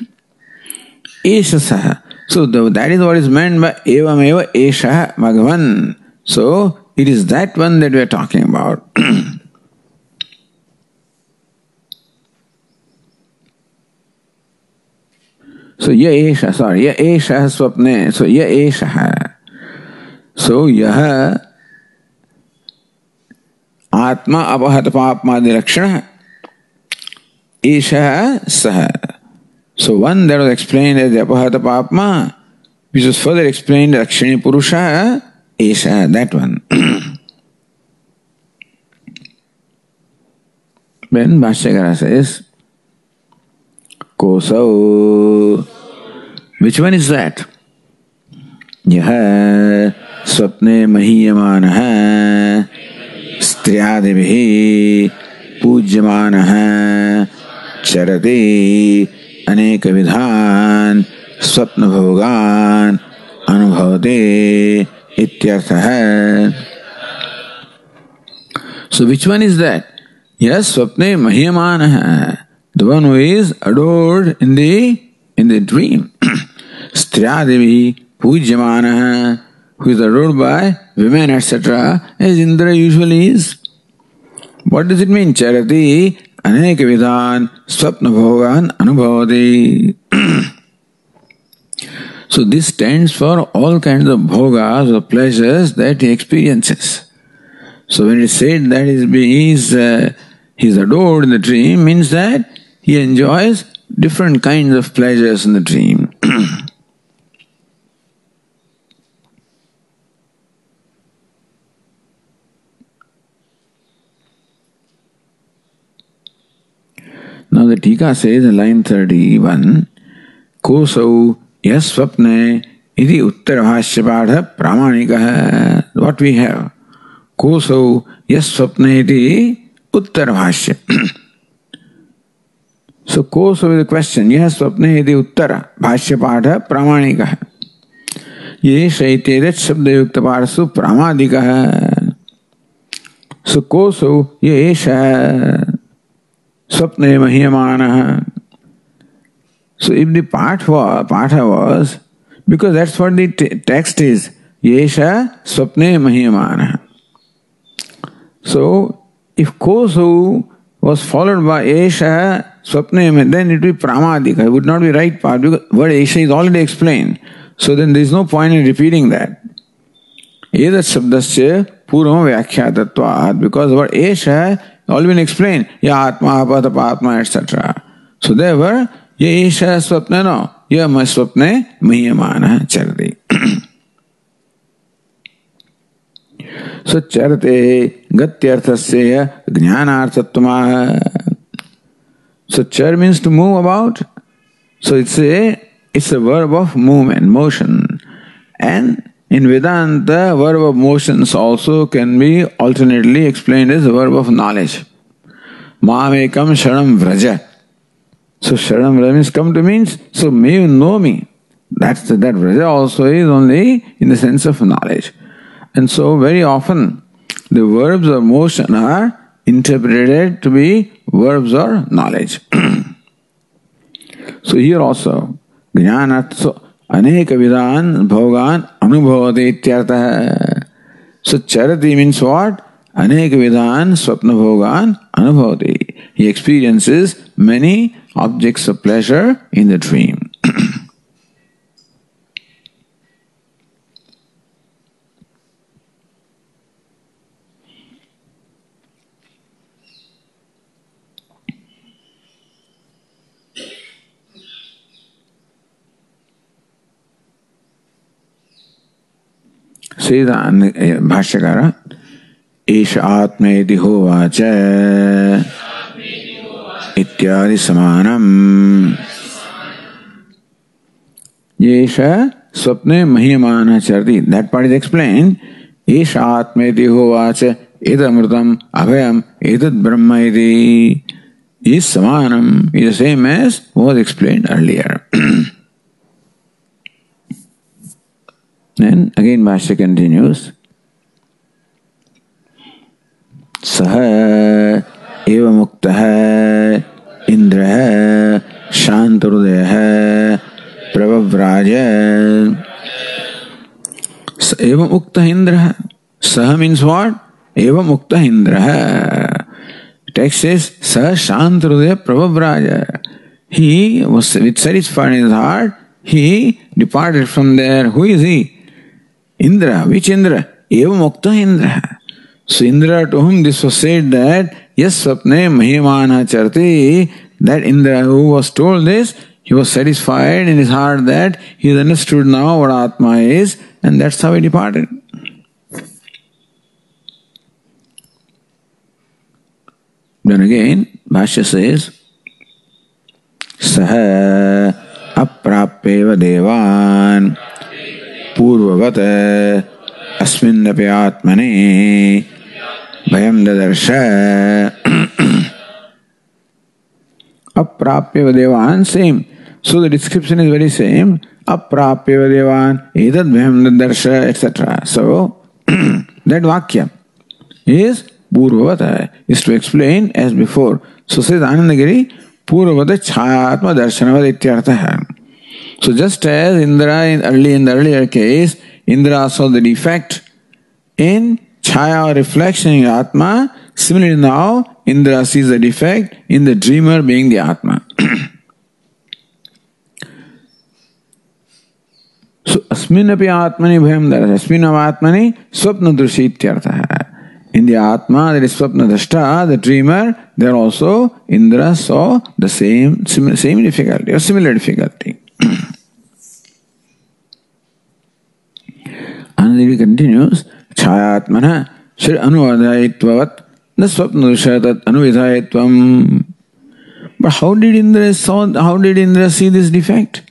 Esha Saha. So that is what is meant by Evam Eva Esha Bhagavan. So it is that one that we are talking about. So ya esha swapne. So ya esha. So yaha atma apahata papma dilakshana. Esha saha. So one that was explained as the apahata papma, which was further explained as Akshini Purusha, esha, that one. Then Bhashyakara says, Kosau. Which one is that? Yaha swapne mahiyamanaha striyadevihi pujyamanaha charati aneka vidhan swapna bhogan anubhavate ityartha. So which one is that? Yes, swapne mahiyamanaha. The one who is adored in the dream. Striyadevi pujyamanaha, who is adored by women, etc., as Indra usually is. What does it mean? Charati aneka vidhan swapna bhogan anubhavati. So this stands for all kinds of bhogas or pleasures that he experiences. So when it is said that he is adored in the dream, means that he enjoys different kinds of pleasures in the dream. Now the Tika says in line 31, Kosau yas swapne iti uttarabhashyapadha pramanika. What we have? Kosau yas swapne iti uttarabhashya. So Kosau is the question. Yas swapne iti uttarabhashyapadha pramanika. Yesha itedet shabdayukta parasu pramadika. So Kosau yesha Swapne mahiyamana. So if the patha was, because that's what the text is, Yesha Swapne mahiyamana. So if Kosu was followed by Yesha Swapne, then it would be pramadika. It would not be right part because word Yesha is already explained. So then there is no point in repeating that. Edat shabdasya purvam vyakhyatattvat, because word Yesha all been explained. Ya atma, patapatma, etc. So therefore, ye isha swapna no, ya ma swapne mahiyamana charati. So charate gatyarthasya jnanarthatma. So char means to move about. So it's a verb of movement, motion. And in Vedanta, verb of motions also can be alternately explained as a verb of knowledge. Mamekam sharanam vraja. So sharanam vraja means come to means, so may you know me. That vraja also is only in the sense of knowledge. And so very often the verbs of motion are interpreted to be verbs of knowledge. So here also, jnanat, Aneka vidhan bhogan anubhavati ityartha. So charati means what? Aneka vidhan swapna bhogan anubhavati. He experiences many objects of pleasure in the dream. Says Bhashyakara, Esha Atmeti Hovacha Ityadi Samanam Yesha Swapne Mahiyamana Charti. That part is explained. Esha Atmeti Hovacha Edamrutam Abhayam Edad Brahma iti is Samanam, is the same as was explained earlier. Then again Bhashya continues. Saha eva muktaha indraha shantarudaya pravavraja. Eva mukta indraha. Saha means what? Eva mukta indraha. Text says Saha shantarudaya pravavraja. He was satisfied in his heart. He departed from there. Who is he? Indra. Which Indra? Eva Mukta Indra. So Indra, to whom this was said that yes swapne mahimana charti, that Indra who was told this, he was satisfied in his heart that he has understood now what Atma is, and that's how he departed. Then again Bhashya says Saha aprapeva devan Purvavat asminnapi atmane bhayam dadarsha. Aprapya devan, same. So the description is very same. Aprapya devan, edad bhayam dadarsha, etc. So that vakya is Purvavat, is to explain as before. So says Anandagiri, Purvavat chayatma darshanavad ityartha. So just as Indra in the earlier case, Indra saw the defect in chaya or reflection in Atma, Similarly now, Indra sees the defect in the dreamer being the Atma. So, asminapi atmani bhayam daras. Asminav atmani swapna drushithyartha. In the Atma, that is swapna drashta, the dreamer, there also Indra saw the same difficulty or similar difficulty. And he continues, Chayatmana shri anuvadhayitvavat na swapna drushatat anuvidhayitvam. But how did Indra see this defect?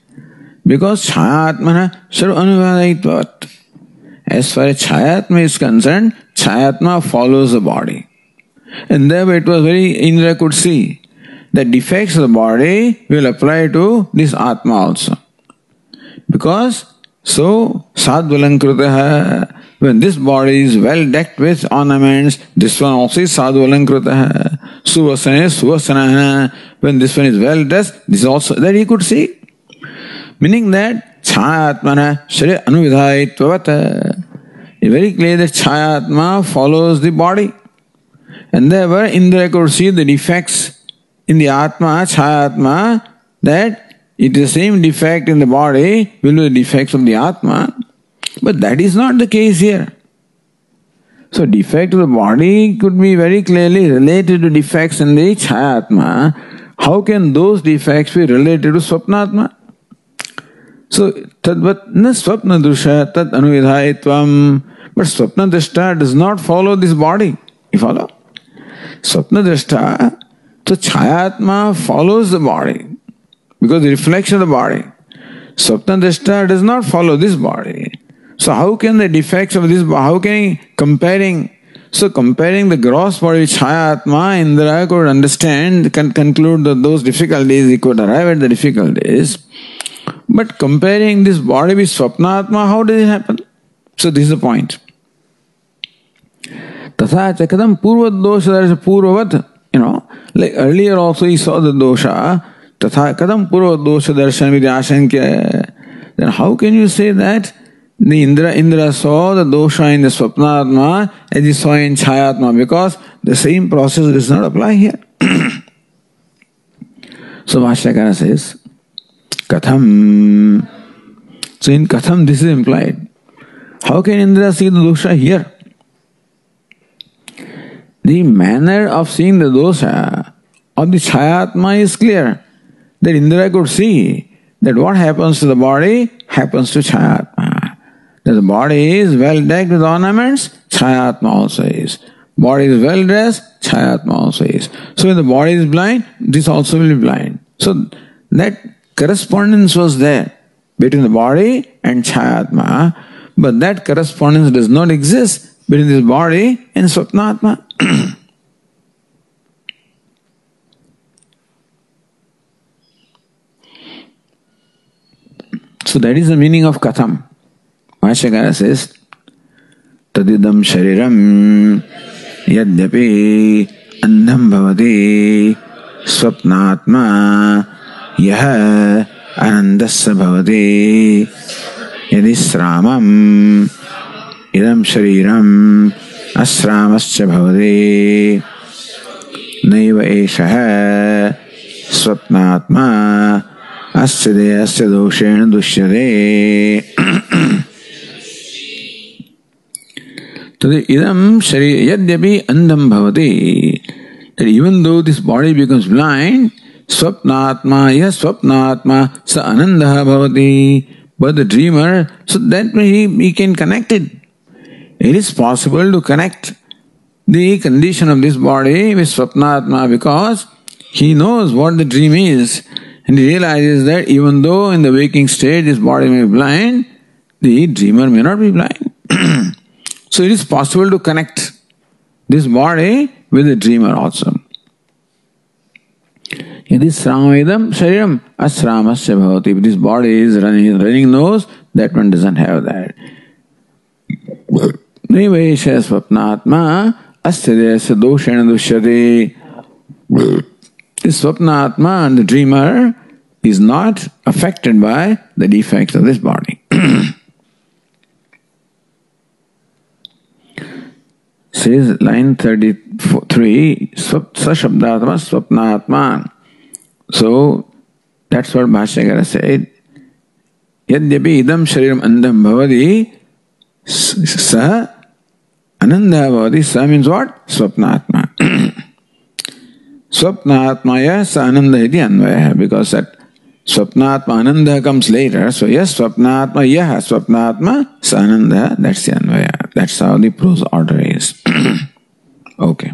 Because Chayatmana shri anuvadhayitvavat. As far as Chayatma is concerned, Chayatma follows the body. And therefore it was Indra could see that defects of the body will apply to this Atma also. Because so sadvalankrutaha, when this body is well decked with ornaments, this one also is sadvalankrutaha. Suvasana is suvasanaha. When this one is well dressed, this is also that he could see. Meaning that Chayatmana shri anuvidhayitvavat. It's very clear that Chayatma follows the body. And therefore Indra could see the defects in the Atma, Chayatma, that it is the same defect in the body will be the defects of the Atma. But that is not the case here. So defect of the body could be very clearly related to defects in the Chayatma. How can those defects be related to Swapnatma? So, tadvat na swapna drusha tad anuvidhayitvam. But swapna drashta does not follow this body. You follow? Swapna drashta, so Chayatma follows the body because the reflection of the body. Swapna drashta does not follow this body. So how can the defects of this body, how can he comparing the gross body with Chayatma, Indra could understand, can conclude that those difficulties, he could arrive at the difficulties. But comparing this body with Swapnatma, how does it happen? So this is the point. Tatha chakadam purva dosha, there is a purvavat, like earlier also he saw the dosha. Tatha kadam purva dosha darshan vidyashankya. Then how can you say that the Indra saw the dosha in the Swapnatma as he saw in Chayatma? Because the same process does not apply here. So Bhashyakara says, Katham. So in Katham this is implied. How can Indra see the dosha here? The manner of seeing the dosha of the Chayatma is clear. That Indra could see that what happens to the body happens to Chayatma. That the body is well decked with ornaments, Chayatma also is. Body is well dressed, Chayatma also is. So when the body is blind, this also will be blind. So that correspondence was there between the body and Chayatma, but that correspondence does not exist between this body and Swapnatma. So that is the meaning of Katham. Bhashyakara says, Tadidam shariram yadyapi andham bhavati swapnatma yaha anandasya bhavati yadisramam idam shariram asramasya bhavati naiva eshaha swapnatma asya deyasya doshena dushyate. Idam shari yadyapi andham bhavati. That even though this body becomes blind, swapnatma, yes, swapnatma, sa anandaha bhavati. But the dreamer, so that way he can connect it. It is possible to connect the condition of this body with swapnatma because he knows what the dream is. And he realizes that even though in the waking state this body may be blind, the dreamer may not be blind. So it is possible to connect this body with the dreamer also. Yadi sramavedam shariram asramasya bhavati. If this body is running nose, that one doesn't have that. Nivesha swapnatma asya doshena dushyate. This swapnatma and the dreamer is not affected by the defects of this body. says line 33, Sashabdatma Swapnatma. So that's what Bhashyakara said. Yadyapi idam shariram andam bhavati sa ananda bhavati. Sa means what? Swapnatma. Swapnatmaya sa ananda iti anvaya. Because that Swapnatma ananda comes later. So yes, Swapnatma yaha Swapnatma sa ananda. That's the anvaya. That's how the prose order is. Okay.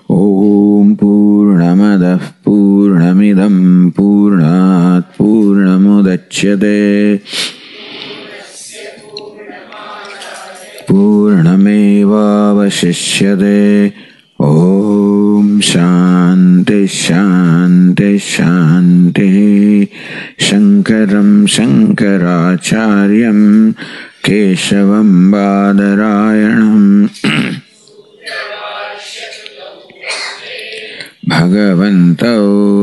Om Purnamadah Purnamidam Purnat Purnamudachyate Purnameva Vashishyate. Om Shanti Shanti Shanti. Shankaram Shankaracharyam Keshavam Badarayanam Bhagavanto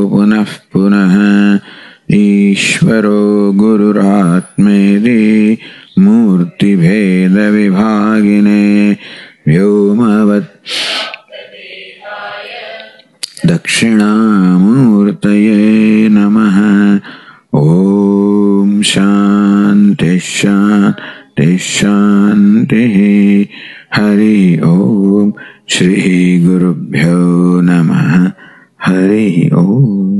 Punah Punah Ishvaro Gururatmedi Murti Bheda Vibhagine Vyomavat Dakshinamurtaye Namaha. Om Shanti Shanti Shanti. Hari Om. Shri Gurubhyo Namaha. Hari Om.